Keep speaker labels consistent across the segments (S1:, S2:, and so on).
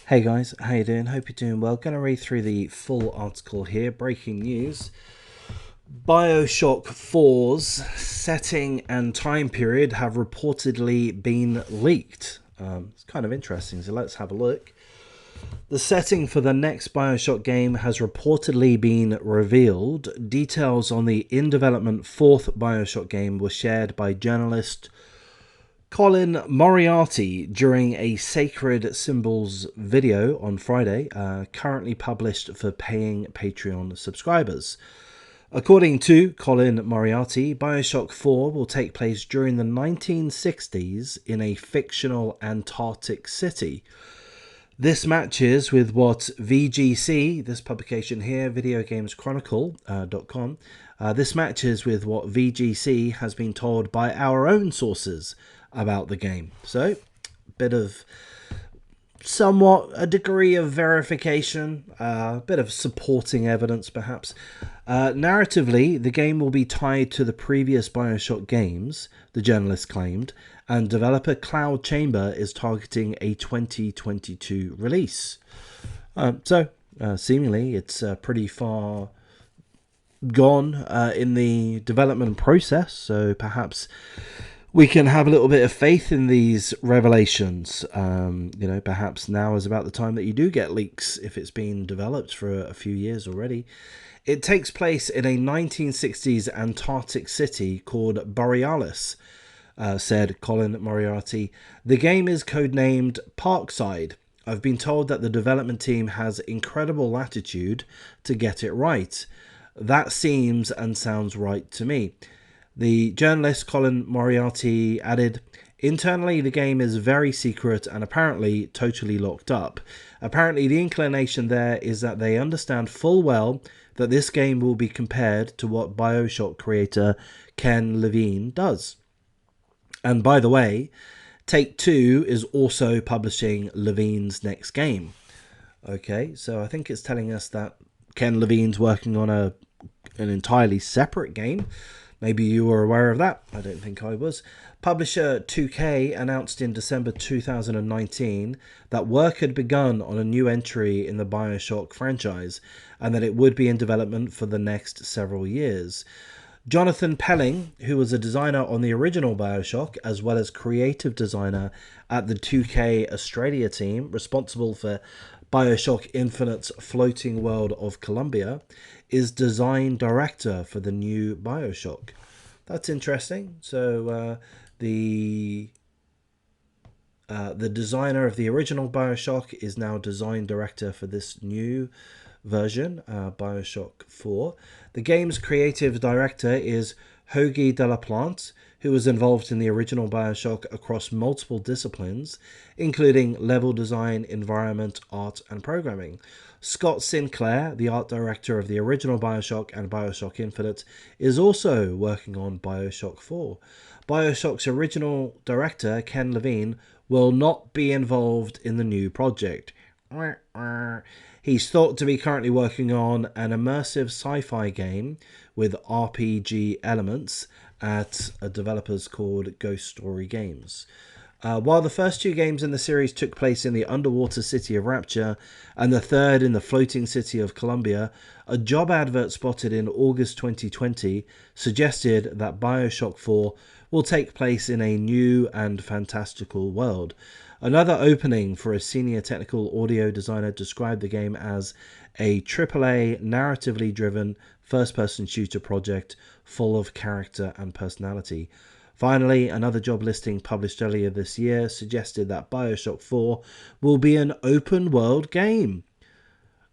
S1: Hey guys, how you doing? Hope you're doing well. Going to read through the full article here. Breaking news. BioShock 4's setting and time period have reportedly been leaked. It's kind of interesting, so let's have a look. The setting for the next BioShock game has reportedly been revealed. Details on the in-development fourth BioShock game were shared by journalist Colin Moriarty during a Sacred Symbols video on Friday, currently published for paying Patreon subscribers. According to Colin Moriarty, BioShock 4 will take place during the 1960s in a fictional Antarctic city. This matches with what VGC, this publication here, videogameschronicle.com, this matches with what VGC has been told by our own sources about the game. So, bit of somewhat a degree of verification, a bit of supporting evidence perhaps. Narratively, the game will be tied to the previous BioShock games, the journalist claimed, and developer Cloud Chamber is targeting a 2022 release. Seemingly it's pretty far gone in the development process, so perhaps we can have a little bit of faith in these revelations. Perhaps now is about the time that you do get leaks if it's been developed for a few years already. It takes place in a 1960s Antarctic city called Borealis, said Colin Moriarty. The game is codenamed Parkside. I've been told that the development team has incredible latitude to get it right. That seems and sounds right to me. The journalist Colin Moriarty added, internally the game is very secret and apparently totally locked up. Apparently the inclination there is that they understand full well that this game will be compared to what BioShock creator Ken Levine does. And by the way, Take-Two is also publishing Levine's next game. Okay, so I think it's telling us that Ken Levine's working on an entirely separate game. Maybe you were aware of that. I don't think I was. Publisher 2K announced in December 2019 that work had begun on a new entry in the BioShock franchise and that it would be in development for the next several years. Jonathan Pelling, who was a designer on the original BioShock, as well as creative designer at the 2K Australia team, responsible for BioShock Infinite's Floating World of Columbia, is design director for the new BioShock. That's interesting. So the designer of the original BioShock is now design director for this new version, BioShock 4. The game's creative director is Hoagie Delaplante, who was involved in the original BioShock across multiple disciplines, including level design, environment, art, and programming. Scott Sinclair, the art director of the original BioShock and BioShock Infinite, is also working on BioShock 4. BioShock's original director, Ken Levine, will not be involved in the new project. He's thought to be currently working on an immersive sci-fi game with RPG elements at a developers called Ghost Story Games. While the first two games in the series took place in the underwater city of Rapture and the third in the floating city of Columbia, a job advert spotted in August 2020 suggested that BioShock 4 will take place in a new and fantastical world. Another opening for a senior technical audio designer described the game as a AAA narratively driven first-person shooter project full of character and personality. Finally, another job listing published earlier this year suggested that BioShock 4 will be an open-world game.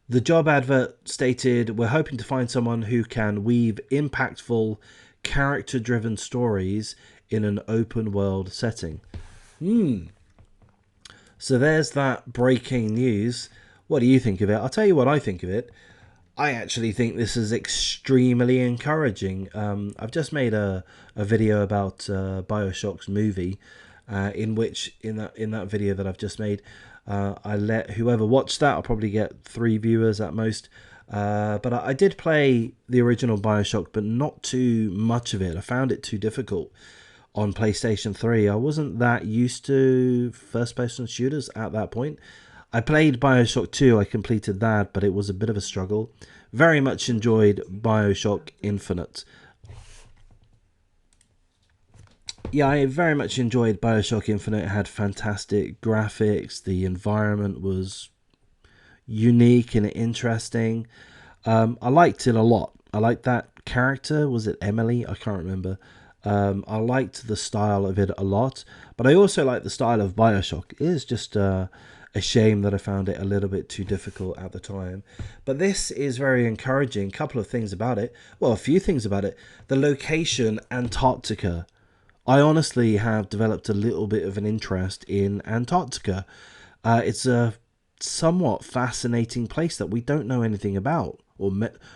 S1: The job advert stated, "We're hoping to find someone who can weave impactful, character-driven stories in an open-world setting." So there's that breaking news. What do you think of it? I'll tell you what I think of it. I actually think this is extremely encouraging. I've just made a video about BioShock's movie, in that video that I've just made, I let whoever watched that, I'll probably get 3 viewers at most. But I did play the original BioShock, but not too much of it. I found it too difficult on PlayStation 3. I wasn't that used to first-person shooters at that point. I played BioShock 2, I completed that, but it was a bit of a struggle. Very much enjoyed BioShock Infinite. Yeah, I very much enjoyed BioShock Infinite. It had fantastic graphics, the environment was unique and interesting. I liked it a lot. I liked that character. Was it Emily? I can't remember. I liked the style of it a lot, but I also like the style of BioShock. It is just a shame that I found it a little bit too difficult at the time. But this is very encouraging. A couple of things about it. Well, a few things about it. The location, Antarctica. I honestly have developed a little bit of an interest in Antarctica. It's a somewhat fascinating place that we don't know anything about, or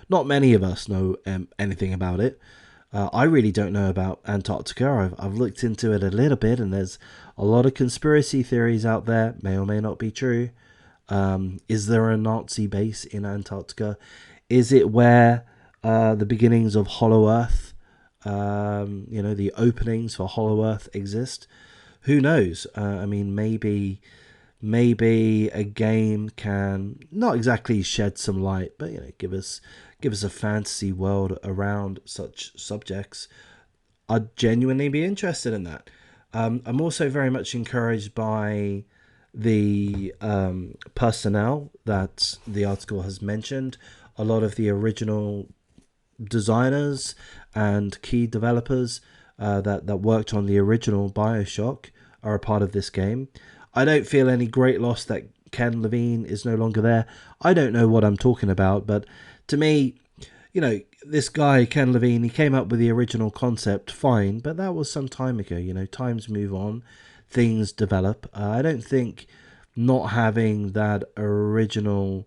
S1: not many of us know anything about it. I really don't know about Antarctica. I've looked into it a little bit, and there's a lot of conspiracy theories out there, may or may not be true. Is there a Nazi base in Antarctica? Is it where the beginnings of Hollow Earth, the openings for Hollow Earth exist? Who knows? I mean, maybe a game can not exactly shed some light, but give us a fantasy world around such subjects. I'd genuinely be interested in that. I'm also very much encouraged by the personnel that the article has mentioned. A lot of the original designers and key developers that worked on the original BioShock are a part of this game. I don't feel any great loss that Ken Levine is no longer there. I don't know what I'm talking about, but to me, this guy, Ken Levine, he came up with the original concept, fine, but that was some time ago. Times move on, things develop. I don't think not having that original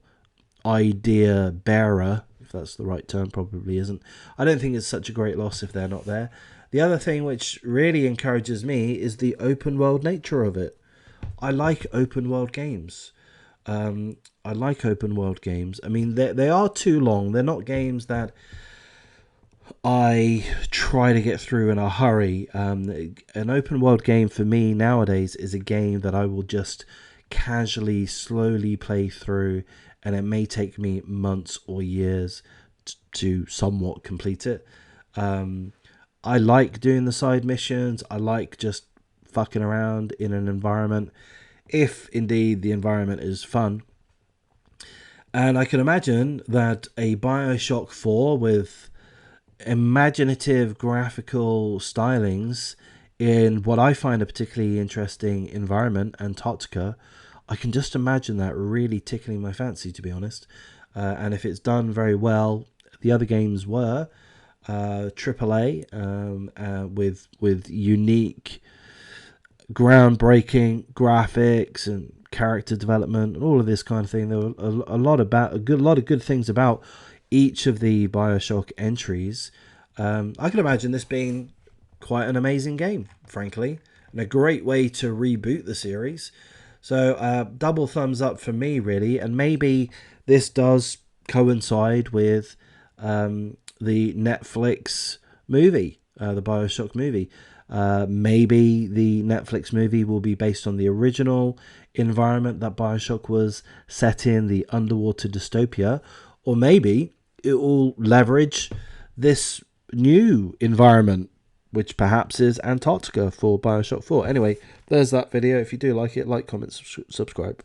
S1: idea bearer, if that's the right term, probably isn't. I don't think it's such a great loss if they're not there. The other thing which really encourages me is the open world nature of it. I like open world games. I like open world games. I mean, they are too long. They're not games that I try to get through in a hurry. An open world game for me nowadays is a game that I will just casually, slowly play through, and it may take me months or years to somewhat complete it. I like doing the side missions. I like just fucking around in an environment, if indeed the environment is fun. And I can imagine that a BioShock 4 with imaginative graphical stylings in what I find a particularly interesting environment, Antarctica, I can just imagine that really tickling my fancy, to be honest. And if it's done very well, the other games were AAA with unique, groundbreaking graphics and character development and all of this kind of thing. There were a lot of good things about each of the BioShock entries. I can imagine this being quite an amazing game, frankly, and a great way to reboot the series. So double thumbs up for me, really. And maybe this does coincide with the Netflix movie, the BioShock movie. Maybe the Netflix movie will be based on the original environment that BioShock was set in, the underwater dystopia, or maybe it will leverage this new environment, which perhaps is Antarctica for BioShock 4. Anyway, there's that video. If you do like it, like, comment, subscribe.